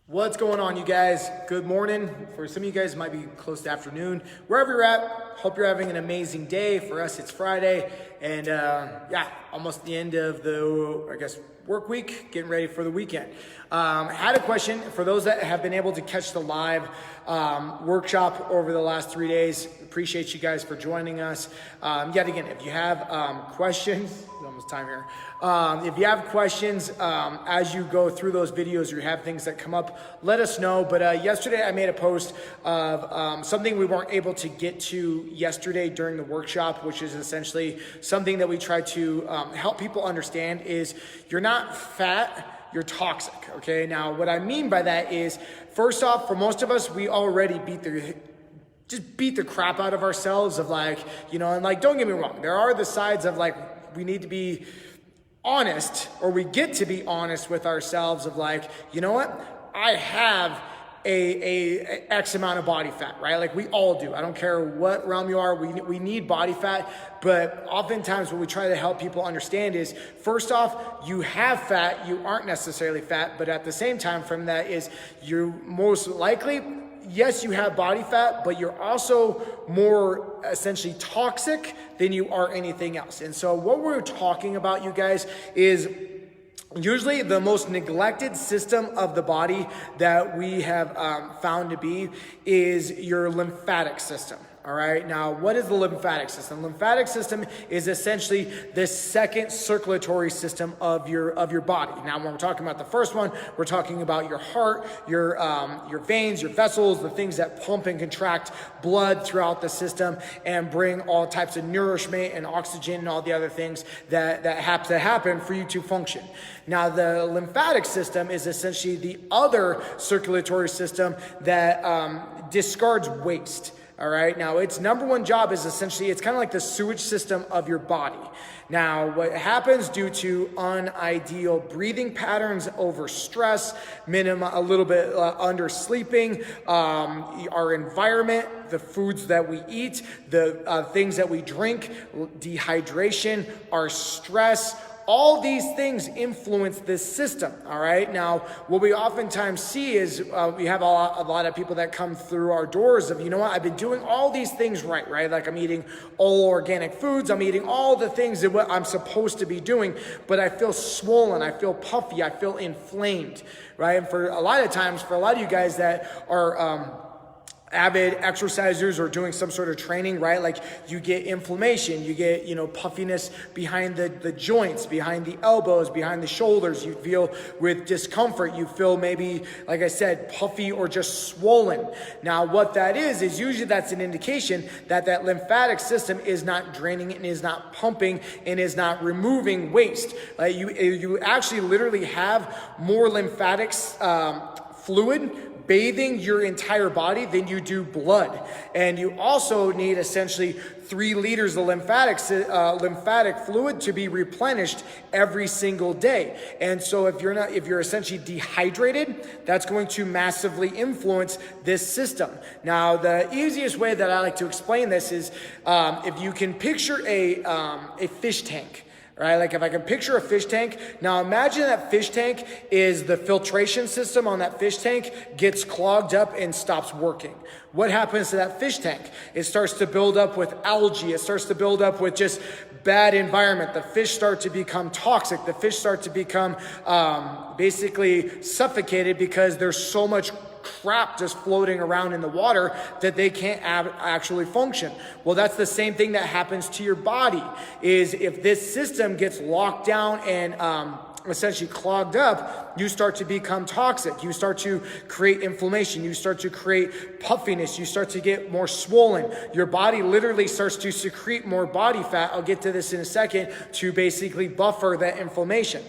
What's going on, you guys? Good morning. For some of you guys, it might be close to afternoon. Wherever you're at, hope you're having an amazing day. For us, it's Friday, and almost the end of the, work week, getting ready for the weekend. I had a question for those that have been able to catch the live workshop over the last 3 days. Appreciate you guys for joining us. Yet again, if you have questions, it's almost time here. If you have questions as you go through those videos or you have things that come up, let us know. But yesterday I made a post of something we weren't able to get to yesterday during the workshop, which is essentially something that we try to help people understand is you're not fat, you're toxic, okay? Now, what I mean by that is, first off, for most of us, we already beat the crap out of ourselves of don't get me wrong, there are the sides of we need to be honest, or we get to be honest with ourselves of you know what, I have a X amount of body fat, right? We all do. I don't care what realm you are, we need body fat. But oftentimes what we try to help people understand is, first off, you have fat, you aren't necessarily fat, but at the same time from that is you're most likely, yes, you have body fat, but you're also more essentially toxic than you are anything else. And so what we're talking about, you guys, is usually the most neglected system of the body that we have found to be is your lymphatic system. All right. Now, what is the lymphatic system? Lymphatic system is essentially the second circulatory system of your body. Now, when we're talking about the first one, we're talking about your heart, your veins, your vessels, the things that pump and contract blood throughout the system and bring all types of nourishment and oxygen and all the other things that have to happen for you to function. Now, the lymphatic system is essentially the other circulatory system that discards waste. All right. Now, its number one job is essentially, it's kind of like the sewage system of your body. Now, what happens due to unideal breathing patterns, over stress, a little bit under sleeping, our environment, the foods that we eat, the things that we drink, dehydration, our stress, all these things influence this system, all right? Now, what we oftentimes see is we have a lot of people that come through our doors of, you know what, I've been doing all these things right? Like I'm eating all organic foods, I'm eating all the things that I'm supposed to be doing, but I feel swollen, I feel puffy, I feel inflamed, right? And for a lot of times, for a lot of you guys that are avid exercisers or doing some sort of training, right? You get inflammation, you get, puffiness behind the joints, behind the elbows, behind the shoulders. You feel with discomfort. You feel maybe, like I said, puffy or just swollen. Now, what that is usually that's an indication that lymphatic system is not draining and is not pumping and is not removing waste. You actually literally have more lymphatic fluid bathing your entire body than you do blood. And you also need essentially 3 liters of lymphatic fluid to be replenished every single day. And so if you're essentially dehydrated, that's going to massively influence this system. Now, the easiest way that I like to explain this is if you can picture a fish tank. Right? If I can picture a fish tank, now imagine that fish tank is the filtration system on that fish tank gets clogged up and stops working. What happens to that fish tank? It starts to build up with algae. It starts to build up with just bad environment. The fish start to become toxic. The fish start to become basically suffocated because there's so much crap just floating around in the water that they can't actually function. Well, that's the same thing that happens to your body, is if this system gets locked down and essentially clogged up, you start to become toxic. You start to create inflammation. You start to create puffiness. You start to get more swollen. Your body literally starts to secrete more body fat. I'll get to this in a second, to basically buffer that inflammation.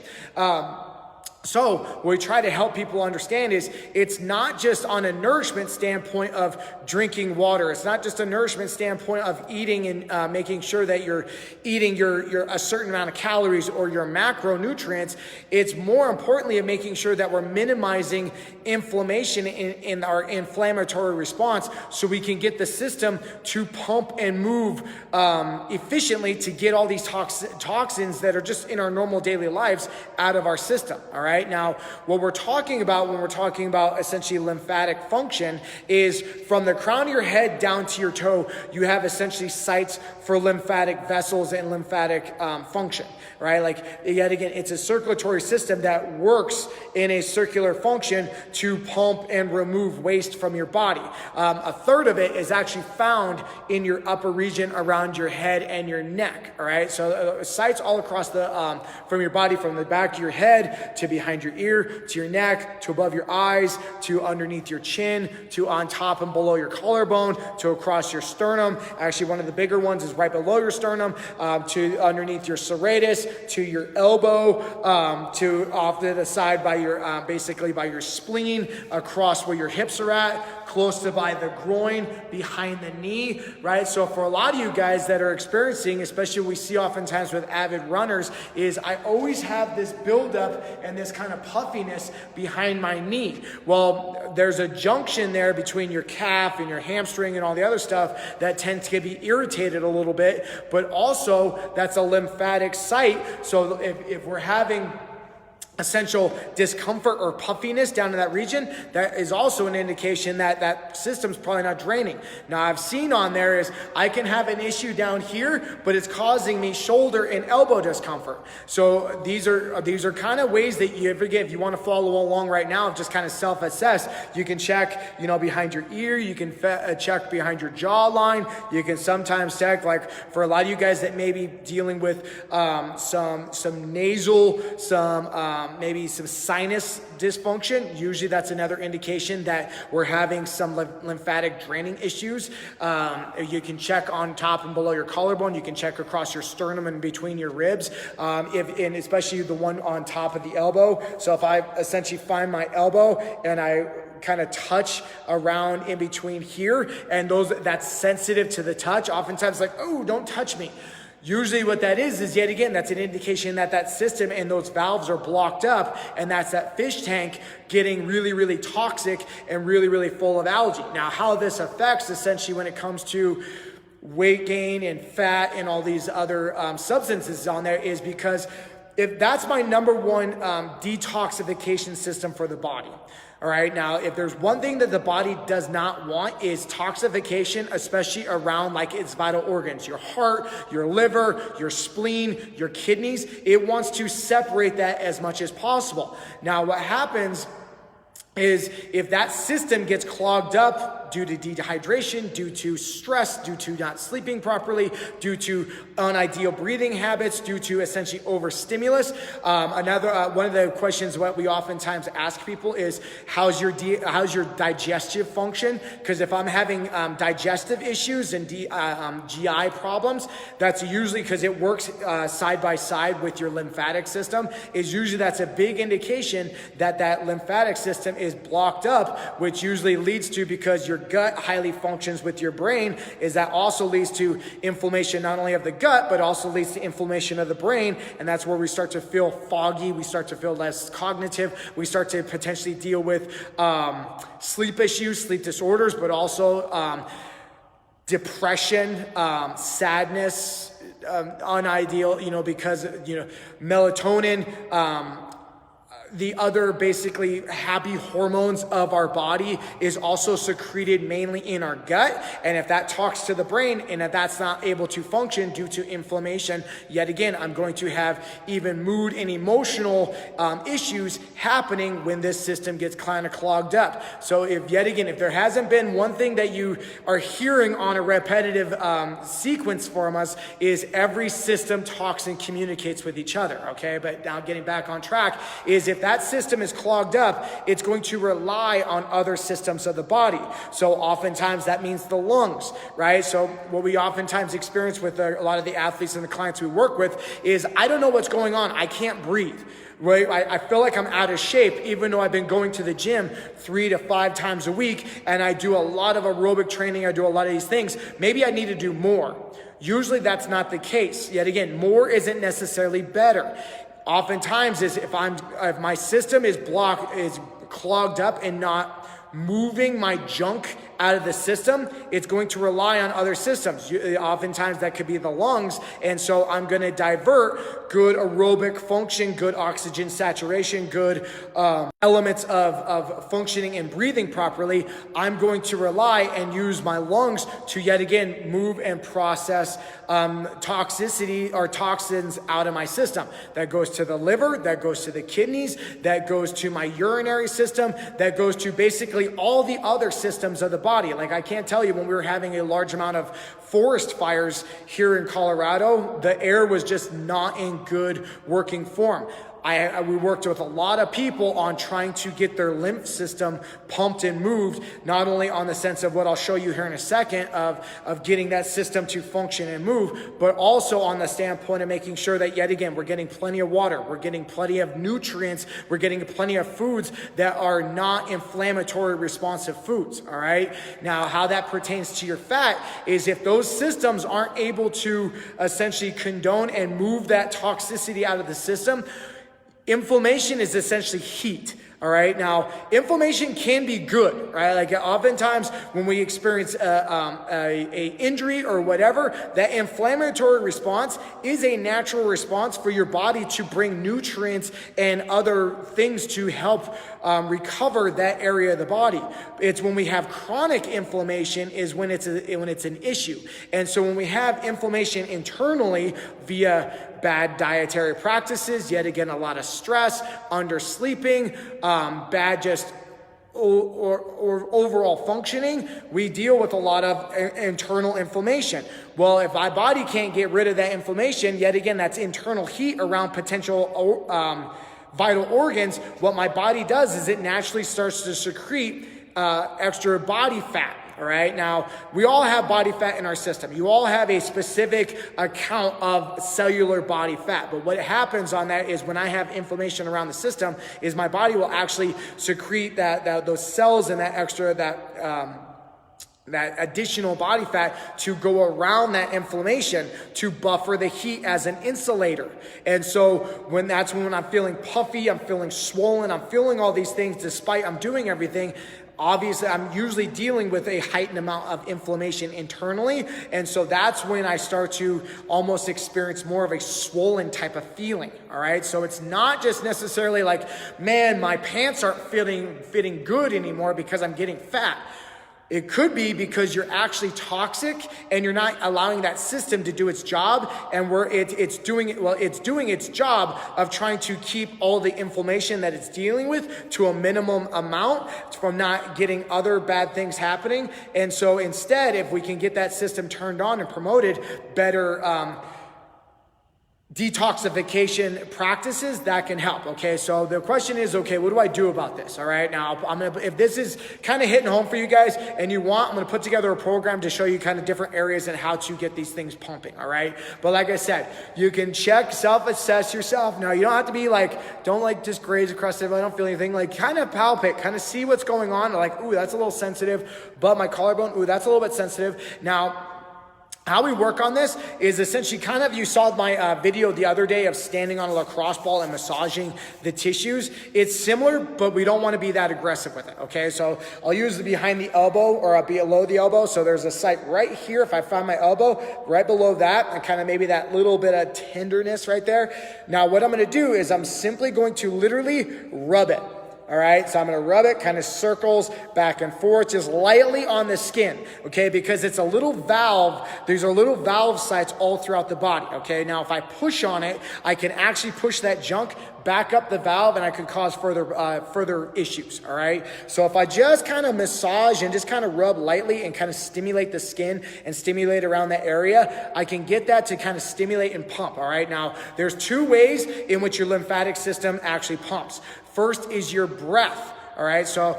So what we try to help people understand is it's not just on a nourishment standpoint of drinking water. It's not just a nourishment standpoint of eating and making sure that you're eating your a certain amount of calories or your macronutrients. It's more importantly of making sure that we're minimizing inflammation in our inflammatory response so we can get the system to pump and move efficiently to get all these toxins that are just in our normal daily lives out of our system, all right? right? Now, what we're talking about when we're talking about essentially lymphatic function is from the crown of your head down to your toe, you have essentially sites for lymphatic vessels and lymphatic function, right? Like, yet again, it's a circulatory system that works in a circular function to pump and remove waste from your body. A third of it is actually found in your upper region around your head and your neck, all right? So sites all across the, from your body, from the back of your head to behind your ear, to your neck, to above your eyes, to underneath your chin, to on top and below your collarbone, to across your sternum. Actually, one of the bigger ones is right below your sternum, to underneath your serratus, to your elbow, to off to the side by your, basically by your spleen, across where your hips are at, close to by the groin, behind the knee, right? So for a lot of you guys that are experiencing, especially we see oftentimes with avid runners, is I always have this buildup and this kind of puffiness behind my knee. Well, there's a junction there between your calf and your hamstring and all the other stuff that tends to be irritated a little bit, but also that's a lymphatic site. So if we're having essential discomfort or puffiness down in that region, that is also an indication that that system's probably not draining. Now, I've seen on there is I can have an issue down here, but it's causing me shoulder and elbow discomfort. So these are kind of ways that you ever get, if you want to follow along right now, just kind of self-assess. You can check, behind your ear. You can check behind your jawline. You can sometimes check, like for a lot of you guys that may be dealing with some nasal, maybe some sinus dysfunction. Usually that's another indication that we're having some lymphatic draining issues. You can check on top and below your collarbone. You can check across your sternum and between your ribs, and especially the one on top of the elbow. So if I essentially find my elbow and I kind of touch around in between here, and that's sensitive to the touch, oftentimes like, oh, don't touch me. Usually what that is yet again, that's an indication that that system and those valves are blocked up, and that's that fish tank getting really, really toxic and really, really full of algae. Now, how this affects essentially when it comes to weight gain and fat and all these other substances on there is because if that's my number one detoxification system for the body. All right, now, if there's one thing that the body does not want is toxification, especially around like its vital organs, your heart, your liver, your spleen, your kidneys. It wants to separate that as much as possible. Now, what happens is if that system gets clogged up due to dehydration, due to stress, due to not sleeping properly, due to unideal breathing habits, due to essentially overstimulus. Another one of the questions what we oftentimes ask people is, how's your digestive function? Because if I'm having digestive issues and GI problems, that's usually because it works side by side with your lymphatic system. That's a big indication that that lymphatic system is blocked up, which usually leads to, because your gut highly functions with your brain, is that also leads to inflammation not only of the gut, but also leads to inflammation of the brain. And that's where we start to feel foggy. We start to feel less cognitive. We start to potentially deal with sleep issues, sleep disorders, but also depression, sadness, unideal, because, melatonin, the other basically happy hormones of our body is also secreted mainly in our gut. And if that talks to the brain and if that's not able to function due to inflammation, yet again, I'm going to have even mood and emotional issues happening when this system gets kind of clogged up. So if there hasn't been one thing that you are hearing on a repetitive sequence from us, is every system talks and communicates with each other, okay? But now getting back on track is, if that system is clogged up, it's going to rely on other systems of the body. So oftentimes that means the lungs, right? So what we oftentimes experience with a lot of the athletes and the clients we work with is, I don't know what's going on. I can't breathe. Right? I feel like I'm out of shape, even though I've been going to the gym 3 to 5 times a week, and I do a lot of aerobic training. I do a lot of these things. Maybe I need to do more. Usually that's not the case. Yet again, more isn't necessarily better. Oftentimes is if my system is clogged up and not moving my junk out of the system, it's going to rely on other systems. Oftentimes that could be the lungs. And so I'm going to divert good aerobic function, good oxygen saturation, good elements of functioning and breathing properly. I'm going to rely and use my lungs to yet again move and process toxicity or toxins out of my system. That goes to the liver, that goes to the kidneys, that goes to my urinary system, that goes to basically all the other systems of the body. Like I can't tell you, when we were having a large amount of forest fires here in Colorado, the air was just not in good working form. We worked with a lot of people on trying to get their lymph system pumped and moved, not only on the sense of what I'll show you here in a second of getting that system to function and move, but also on the standpoint of making sure that, yet again, we're getting plenty of water, we're getting plenty of nutrients, we're getting plenty of foods that are not inflammatory responsive foods, all right? Now, how that pertains to your fat is if those systems aren't able to essentially condone and move that toxicity out of the system, inflammation is essentially heat. All right. Now, inflammation can be good, right? Like oftentimes when we experience a injury or whatever, that inflammatory response is a natural response for your body to bring nutrients and other things to help recover that area of the body. It's when we have chronic inflammation is when it's an issue. And so when we have inflammation internally via bad dietary practices, yet again, a lot of stress, undersleeping, bad just or overall functioning, we deal with a lot of internal inflammation. Well, if my body can't get rid of that inflammation, yet again, that's internal heat around potential vital organs. What my body does is it naturally starts to secrete extra body fat. All right. Now, we all have body fat in our system. You all have a specific account of cellular body fat. But what happens on that is when I have inflammation around the system is my body will actually secrete those cells and that extra, that additional body fat to go around that inflammation to buffer the heat as an insulator. And so when I'm feeling puffy, I'm feeling swollen, I'm feeling all these things despite I'm doing everything, obviously, I'm usually dealing with a heightened amount of inflammation internally. And so that's when I start to almost experience more of a swollen type of feeling. All right. So it's not just necessarily like, man, my pants aren't fitting good anymore because I'm getting fat. It could be because you're actually toxic and you're not allowing that system to do its job, and it's doing its job of trying to keep all the inflammation that it's dealing with to a minimum amount from not getting other bad things happening. And so instead, if we can get that system turned on and promoted, better detoxification practices, that can help. Okay, so the question is, okay, what do I do about this? All right, now if this is kind of hitting home for you guys and you want, I'm gonna put together a program to show you kind of different areas and how to get these things pumping. All right, but like I said, you can self-assess yourself. Now, you don't have to be like, don't like just graze across it. I don't feel anything. Like kind of palpate, kind of see what's going on. Like, ooh, that's a little sensitive, but my collarbone, ooh, that's a little bit sensitive. Now, how we work on this is essentially kind of, you saw my video the other day of standing on a lacrosse ball and massaging the tissues. It's similar, but we don't want to be that aggressive with it, okay? So I'll use the behind the elbow or below the elbow. So there's a site right here, if I find my elbow, right below that, and kind of maybe that little bit of tenderness right there. Now what I'm going to do is I'm simply going to literally rub it. All right, so I'm going to rub it, kind of circles back and forth, just lightly on the skin, okay, because it's a little valve. There's a little valve sites all throughout the body, okay? Now, if I push on it, I can actually push that junk back up the valve, and I could cause further issues, all right? So if I just kind of massage and just kind of rub lightly and kind of stimulate the skin and stimulate around that area, I can get that to kind of stimulate and pump, all right? Now, there's two ways in which your lymphatic system actually pumps. First is your breath, all right? So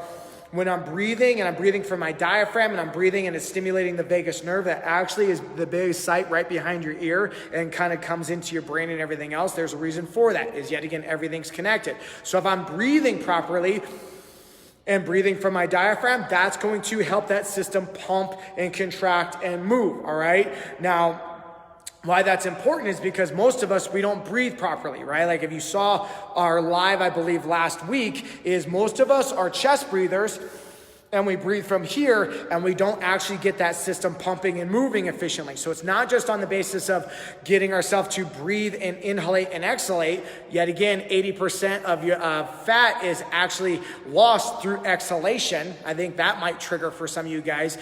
when I'm breathing and I'm breathing from my diaphragm and I'm breathing and it's stimulating the vagus nerve, that actually is the big site right behind your ear and kind of comes into your brain and everything else. There's a reason for that, is yet again, everything's connected. So if I'm breathing properly and breathing from my diaphragm, that's going to help that system pump and contract and move, all right? Now, why that's important is because most of us, we don't breathe properly, right? Like if you saw our live, I believe last week, is most of us are chest breathers. and we breathe from here, and we don't actually get that system pumping and moving efficiently. So it's not just on the basis of getting ourselves to breathe and inhalate and exhalate. Yet again, 80% of your fat is actually lost through exhalation. I think that might trigger for some of you guys,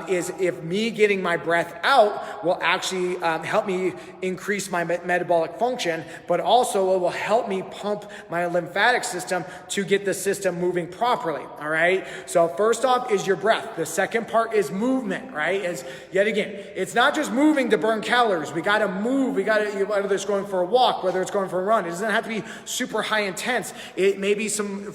is if me getting my breath out will actually help me increase my metabolic function, but also it will help me pump my lymphatic system to get the system moving properly, all right? So first off is your breath. The second part is movement, right? Is yet again, it's not just moving to burn calories. We gotta move. Whether it's going for a walk, whether it's going for a run. It doesn't have to be super high intense. It may be some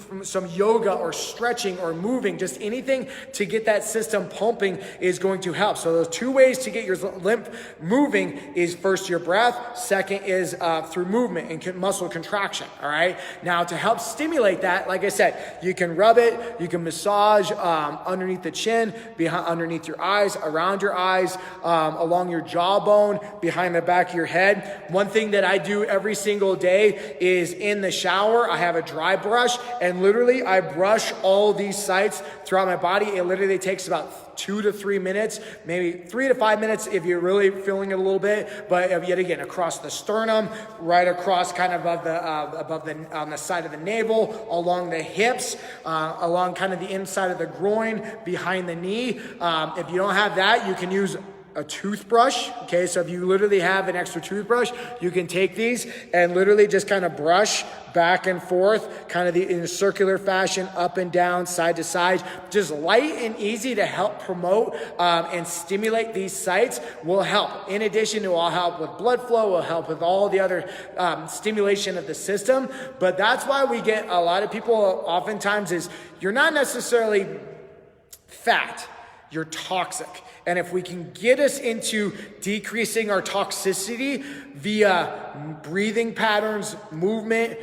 yoga or stretching or moving. Just anything to get that system pumping is going to help. So those two ways to get your lymph moving is first your breath. Second is through movement and muscle contraction, all right? Now to help stimulate that, like I said, you can rub it, you can massage underneath the chin, underneath your eyes, around your eyes, along your jawbone, behind the back of your head. One thing that I do every single day is in the shower, I have a dry brush, and literally I brush all these sites throughout my body. It literally takes about 2 to 3 minutes, maybe 3 to 5 minutes if you're really feeling it a little bit. But yet again, across the sternum, right across kind of on the side of the navel, along the hips, along kind of the inside of the groin, behind the knee. If you don't have that, you can use a toothbrush. Okay, so if you literally have an extra toothbrush, you can take these and literally just kind of brush back and forth, kind of in a circular fashion, up and down, side to side. Just light and easy to help promote and stimulate these sites will help. In addition, it will help with blood flow, will help with all the other stimulation of the system. But that's why we get a lot of people oftentimes is you're not necessarily fat, you're toxic. And if we can get us into decreasing our toxicity via breathing patterns, movement,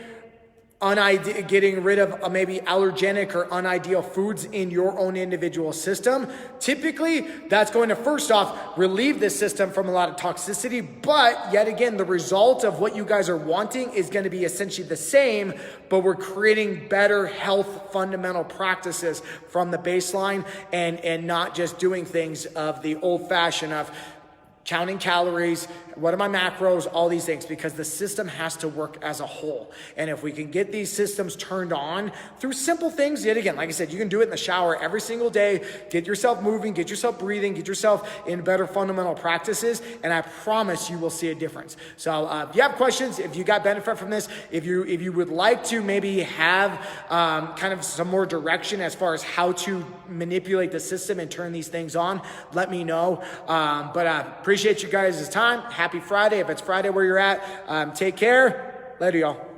getting rid of maybe allergenic or unideal foods in your own individual system, typically that's going to first off relieve the system from a lot of toxicity. But yet again, the result of what you guys are wanting is going to be essentially the same, but we're creating better health fundamental practices from the baseline and not just doing things of the old fashioned of counting calories, what are my macros, all these things, because the system has to work as a whole. And if we can get these systems turned on through simple things, yet again, like I said, you can do it in the shower every single day, get yourself moving, get yourself breathing, get yourself in better fundamental practices, and I promise you will see a difference. So if you have questions, if you got benefit from this, if you would like to maybe have kind of some more direction as far as how to manipulate the system and turn these things on, let me know. But I appreciate you guys' time. Happy Friday. If it's Friday where you're at, take care. Later, y'all.